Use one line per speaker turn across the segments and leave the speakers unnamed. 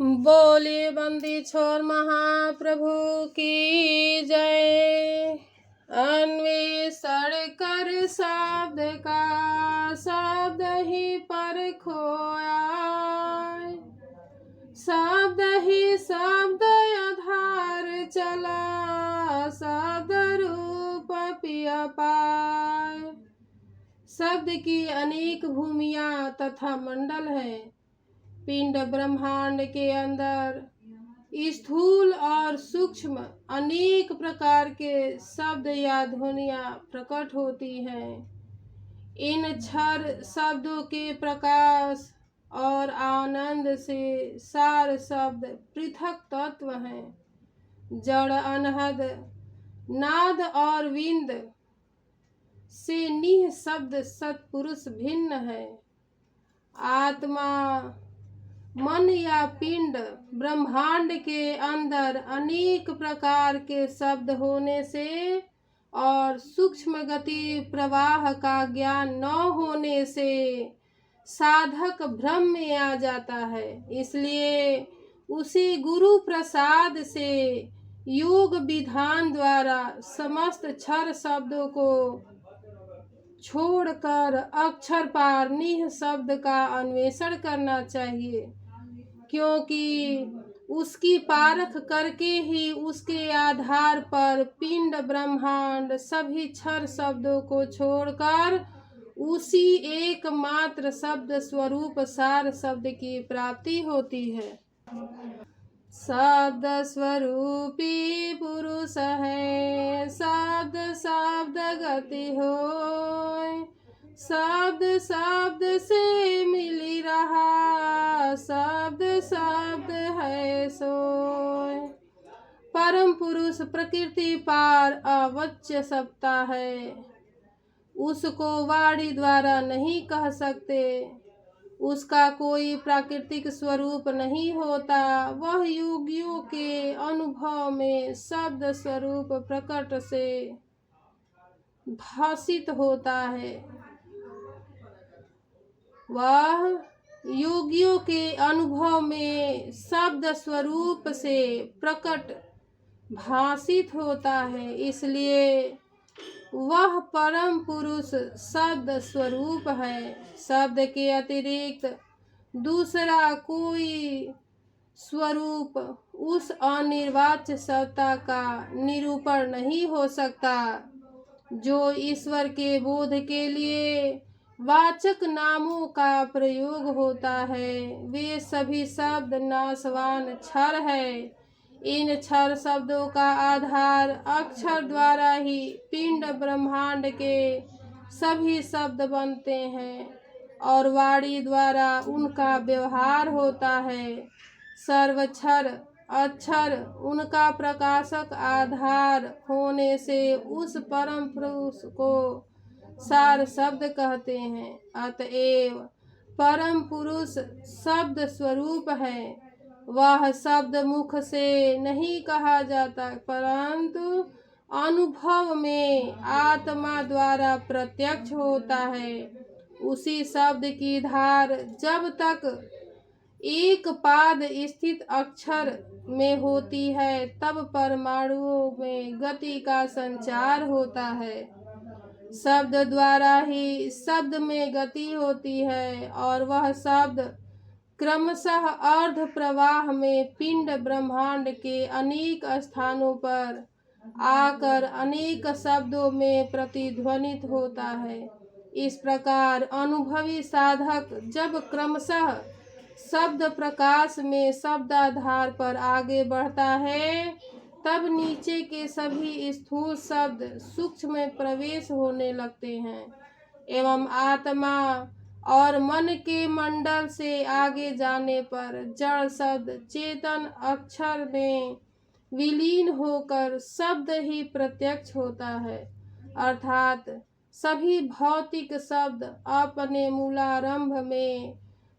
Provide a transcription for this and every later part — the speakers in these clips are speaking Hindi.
बोले बंदी छोर महाप्रभु की जय। अन्वेषण कर शब्द का शब्द ही पर खोया, शब्द ही शब्द आधार चला, शब्द रूप पिय पाए। शब्द की अनेक भूमियां तथा मंडल है। पिंड ब्रह्मांड के अंदर स्थूल और सूक्ष्म अनेक प्रकार के शब्द या ध्वनियां प्रकट होती हैं। इन क्षर शब्दों के प्रकाश और आनंद से सार शब्द पृथक तत्व हैं। जड़ अनहद नाद और विंद से निह शब्द सत्पुरुष भिन्न है। आत्मा मन या पिंड ब्रह्मांड के अंदर अनेक प्रकार के शब्द होने से और सूक्ष्म गति प्रवाह का ज्ञान न होने से साधक भ्रम में आ जाता है। इसलिए उसे गुरु प्रसाद से योग विधान द्वारा समस्त क्षर शब्दों को छोड़कर अक्षर पार निह शब्द का अन्वेषण करना चाहिए, क्योंकि उसकी पारख करके ही उसके आधार पर पिंड ब्रह्मांड सभी क्षर शब्दों को छोड़कर उसी एकमात्र शब्द स्वरूप सार शब्द की प्राप्ति होती है। शब्द स्वरूपी पुरुष है, शब्द शब्द गति होय, शब्द शब्द से मिली रहा, शब्द शब्द है सोय। परम पुरुष प्रकृति पार अवच्य सत्ता है, उसको वाणी द्वारा नहीं कह सकते। उसका कोई प्राकृतिक स्वरूप नहीं होता। वह योगियों के अनुभव में शब्द स्वरूप प्रकट से भासित होता है। वह योगियों के अनुभव में शब्द स्वरूप से प्रकट भासित होता है। इसलिए वह परम पुरुष शब्द स्वरूप है। शब्द के अतिरिक्त दूसरा कोई स्वरूप उस अनिर्वाच्य सत्ता का निरूपण नहीं हो सकता। जो ईश्वर के बोध के लिए वाचक नामों का प्रयोग होता है, वे सभी शब्द नाशवान क्षर है। इन क्षर शब्दों का आधार अक्षर द्वारा ही पिंड ब्रह्मांड के सभी शब्द बनते हैं और वाणी द्वारा उनका व्यवहार होता है। सर्वक्षर अक्षर उनका प्रकाशक आधार होने से उस परम पुरुष को सार शब्द कहते हैं। अतएव परम पुरुष शब्द स्वरूप है। वह शब्द मुख से नहीं कहा जाता, परंतु अनुभव में आत्मा द्वारा प्रत्यक्ष होता है। उसी शब्द की धार जब तक एक पाद स्थित अक्षर में होती है, तब परमाणुओं में गति का संचार होता है। शब्द द्वारा ही शब्द में गति होती है और वह शब्द क्रमशः अर्ध प्रवाह में पिंड ब्रह्मांड के अनेक स्थानों पर आकर अनेक शब्दों में प्रतिध्वनित होता है। इस प्रकार अनुभवी साधक जब क्रमशः शब्द प्रकाश में शब्दाधार पर आगे बढ़ता है, तब नीचे के सभी स्थूल शब्द सूक्ष्म में प्रवेश होने लगते हैं एवं आत्मा और मन के मंडल से आगे जाने पर जड़ शब्द चेतन अक्षर में विलीन होकर शब्द ही प्रत्यक्ष होता है। अर्थात सभी भौतिक शब्द अपने मूलारंभ में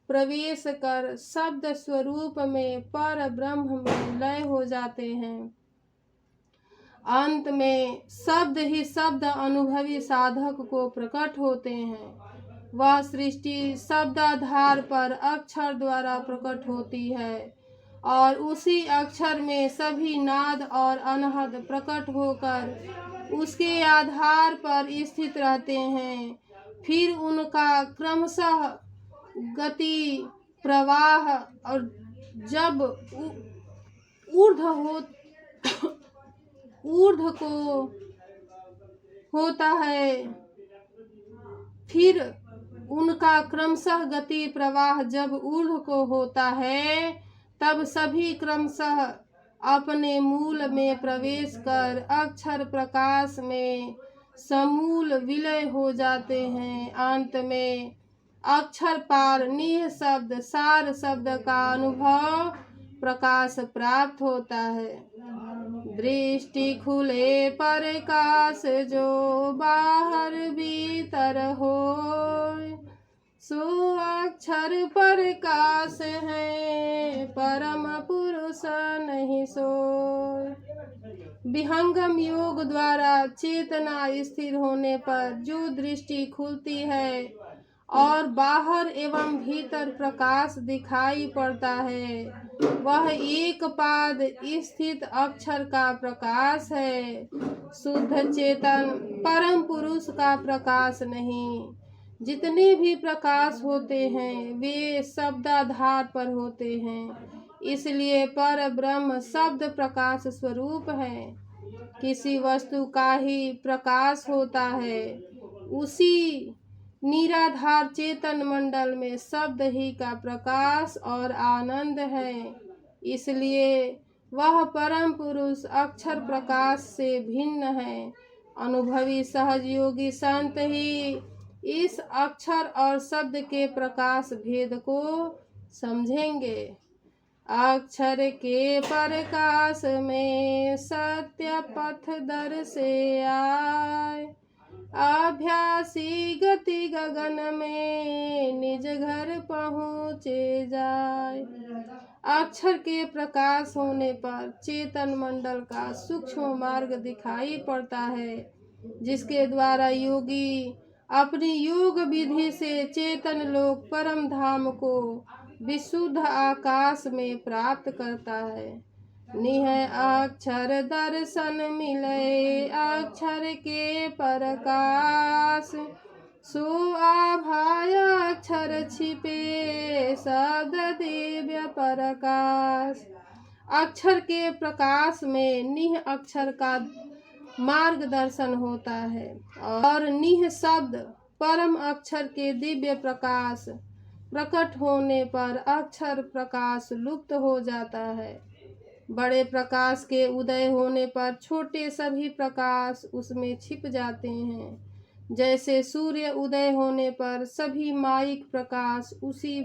प्रवेश कर शब्द स्वरूप में पर ब्रह्म में लय हो जाते हैं। अंत में शब्द ही शब्द अनुभवी साधक को प्रकट होते हैं। वह सृष्टि शब्दाधार पर अक्षर द्वारा प्रकट होती है और उसी अक्षर में सभी नाद और अनहद प्रकट होकर उसके आधार पर स्थित रहते हैं। फिर उनका क्रमशः गति प्रवाह और जब ऊर्ध्व को होता है, फिर उनका क्रमशः गति प्रवाह जब ऊर्ध्व को होता है, तब सभी क्रमशः अपने मूल में प्रवेश कर अक्षर प्रकाश में समूल विलय हो जाते हैं। अंत में अक्षर पार निह शब्द सार शब्द का अनुभव प्रकाश प्राप्त होता है। दृष्टि खुले प्रकाश जो बाहर भीतर हो, सो अक्षर प्रकाश है परम पुरुष नहीं सोय। विहंगम योग द्वारा चेतना स्थिर होने पर जो दृष्टि खुलती है और बाहर एवं भीतर प्रकाश दिखाई पड़ता है, वह एक पाद स्थित अक्षर का प्रकाश है, शुद्ध चेतन परम पुरुष का प्रकाश नहीं। जितने भी प्रकाश होते हैं वे शब्दाधार पर होते हैं, इसलिए पर ब्रह्म शब्द प्रकाश स्वरूप है। किसी वस्तु का ही प्रकाश होता है, उसी निराधार चेतन मंडल में शब्द ही का प्रकाश और आनंद है। इसलिए वह परम पुरुष अक्षर प्रकाश से भिन्न है। अनुभवी सहज योगी संत ही इस अक्षर और शब्द के प्रकाश भेद को समझेंगे। अक्षर के प्रकाश में सत्य पथ दर से आए, अभ्यासी गति गगन में निज घर पहुँचे जाए। अक्षर के प्रकाश होने पर चेतन मंडल का सूक्ष्म मार्ग दिखाई पड़ता है, जिसके द्वारा योगी अपनी योग विधि से चेतन लोक परम धाम को विशुद्ध आकाश में प्राप्त करता है। निह अक्षर दर्शन मिले अक्षर के प्रकाश, सो आभाय अक्षर छिपे शब्द दिव्य प्रकाश। अक्षर के प्रकाश में निह अक्षर का मार्गदर्शन होता है और निह शब्द परम अक्षर के दिव्य प्रकाश प्रकट होने पर अक्षर प्रकाश लुप्त हो जाता है। बड़े प्रकाश के उदय होने पर छोटे सभी प्रकाश उसमें छिप जाते हैं। जैसे सूर्य उदय होने पर सभी माइक प्रकाश उसी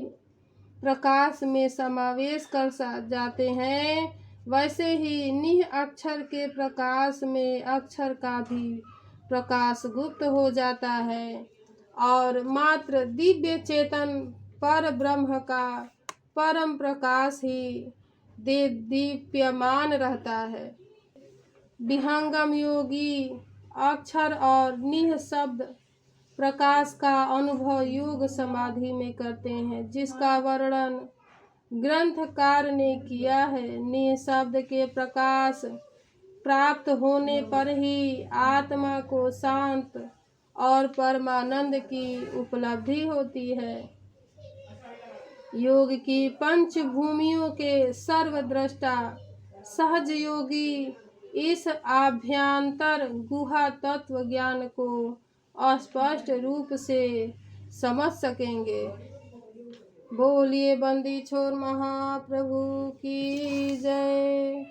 प्रकाश में समावेश कर जाते हैं, वैसे ही निह अक्षर के प्रकाश में अक्षर का भी प्रकाश गुप्त हो जाता है और मात्र दिव्य चेतन पर ब्रह्म का परम प्रकाश ही दीप्यमान रहता है। विहंगम योगी अक्षर और निह शब्द प्रकाश का अनुभव योग समाधि में करते हैं, जिसका वर्णन ग्रंथकार ने किया है। निह शब्द के प्रकाश प्राप्त होने पर ही आत्मा को शांत और परमानंद की उपलब्धि होती है। योग की पंच भूमियों के सर्वद्रष्टा सहज योगी इस आभ्यंतर गुहा तत्व ज्ञान को स्पष्ट रूप से समझ सकेंगे। बोलिए बंदी छोर महाप्रभु की जय।